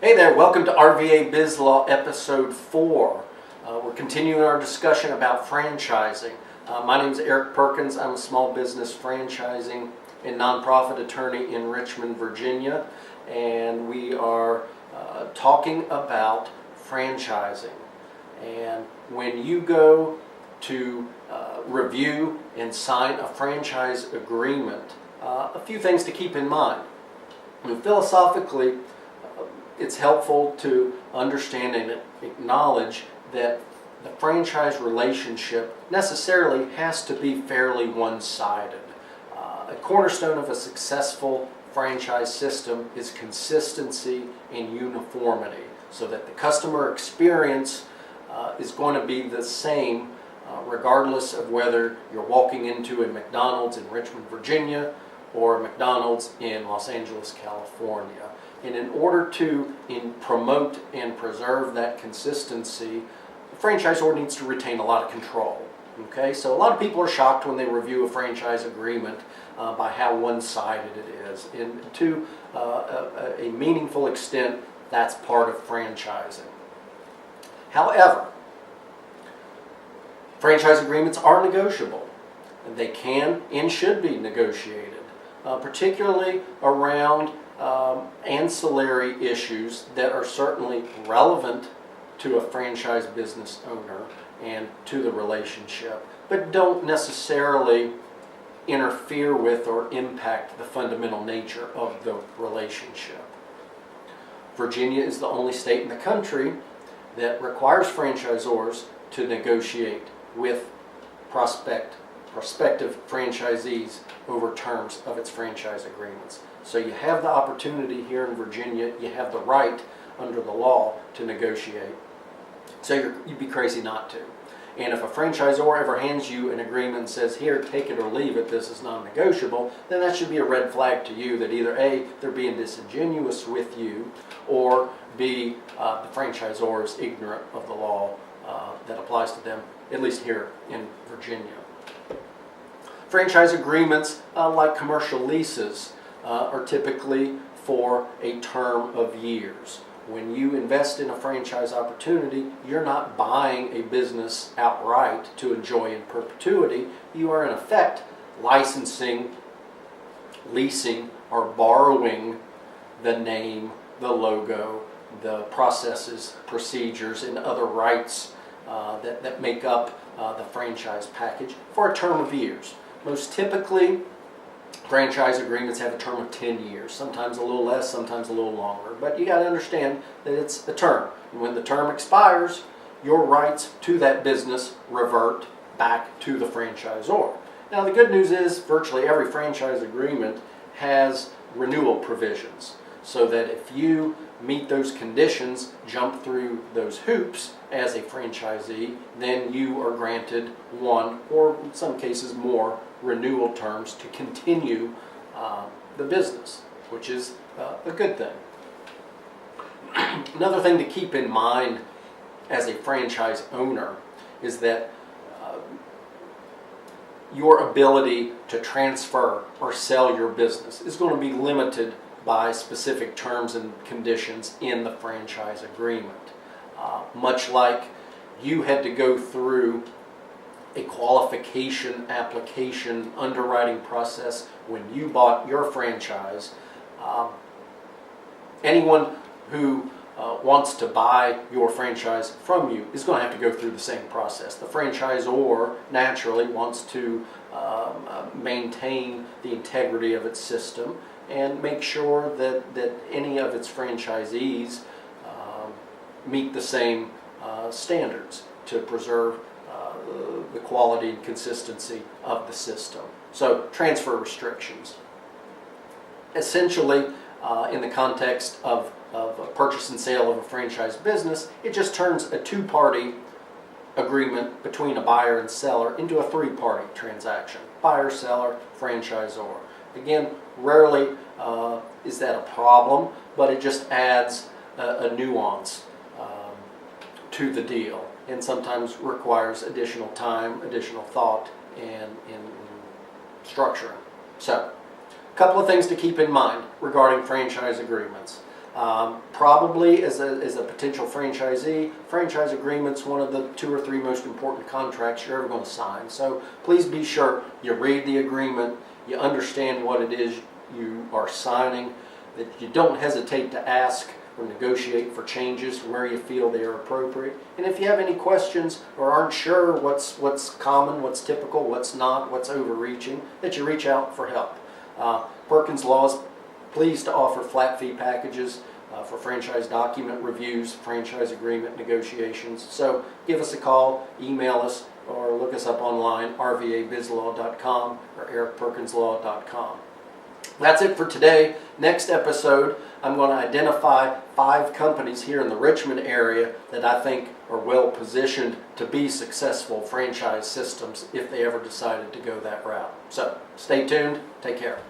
Hey there, welcome to RVA BizLaw episode 4. We're continuing our discussion about franchising. My name is Eric Perkins. I'm a small business franchising and nonprofit attorney in Richmond, Virginia, and we are talking about franchising. And when you go to review and sign a franchise agreement, a few things to keep in mind. Philosophically, it's helpful to understand and acknowledge that the franchise relationship necessarily has to be fairly one-sided. A cornerstone of a successful franchise system is consistency and uniformity, so that the customer experience is going to be the same regardless of whether you're walking into a McDonald's in Richmond, Virginia, or a McDonald's in Los Angeles, California. And in order to promote and preserve that consistency, the franchisor needs to retain a lot of control. Okay, so a lot of people are shocked when they review a franchise agreement by how one-sided it is. And to a meaningful extent, that's part of franchising. However, franchise agreements are negotiable. They can and should be negotiated, particularly around ancillary issues that are certainly relevant to a franchise business owner and to the relationship, but don't necessarily interfere with or impact the fundamental nature of the relationship. Virginia is the only state in the country that requires franchisors to negotiate with prospective franchisees over terms of its franchise agreements. So you have the opportunity here in Virginia, you have the right under the law to negotiate. So you'd be crazy not to. And if a franchisor ever hands you an agreement and says, here, take it or leave it, this is non-negotiable, then that should be a red flag to you that either A, they're being disingenuous with you, or B, the franchisor is ignorant of the law that applies to them, at least here in Virginia. Franchise agreements, like commercial leases, are typically for a term of years. When you invest in a franchise opportunity, you're not buying a business outright to enjoy in perpetuity. You are in effect licensing, leasing, or borrowing the name, the logo, the processes, procedures, and other rights that make up the franchise package for a term of years. Most typically, franchise agreements have a term of 10 years, sometimes a little less, sometimes a little longer. But you got to understand that it's a term. And when the term expires, your rights to that business revert back to the franchisor. Now, the good news is virtually every franchise agreement has renewal provisions, so that if you meet those conditions, jump through those hoops as a franchisee, then you are granted one, or in some cases more, renewal terms to continue the business, which is a good thing. Another thing to keep in mind as a franchise owner is that your ability to transfer or sell your business is going to be limited by specific terms and conditions in the franchise agreement. Much like you had to go through a qualification application underwriting process when you bought your franchise, anyone who wants to buy your franchise from you is going to have to go through the same process. The franchisor naturally wants to maintain the integrity of its system and make sure that any of its franchisees meet the same standards to preserve the quality and consistency of the system. So, transfer restrictions. Essentially, in the context of a purchase and sale of a franchise business, it just turns a two-party agreement between a buyer and seller into a three-party transaction. Buyer, seller, franchisor. Again, rarely is that a problem, but it just adds a nuance to the deal, and sometimes requires additional time, additional thought, and in structuring. So, a couple of things to keep in mind regarding franchise agreements. Probably as a potential franchisee, franchise agreement's one of the 2 or 3 most important contracts you're ever going to sign. So please be sure you read the agreement, you understand what it is you are signing, that you don't hesitate to ask or negotiate for changes where you feel they are appropriate. And if you have any questions or aren't sure what's common, what's typical, what's not, what's overreaching, that you reach out for help. Perkins Law is pleased to offer flat fee packages for franchise document reviews, franchise agreement negotiations. So give us a call, email us, or look us up online, rvabizlaw.com or ericperkinslaw.com. That's it for today. Next episode, I'm going to identify 5 companies here in the Richmond area that I think are well positioned to be successful franchise systems if they ever decided to go that route. So stay tuned. Take care.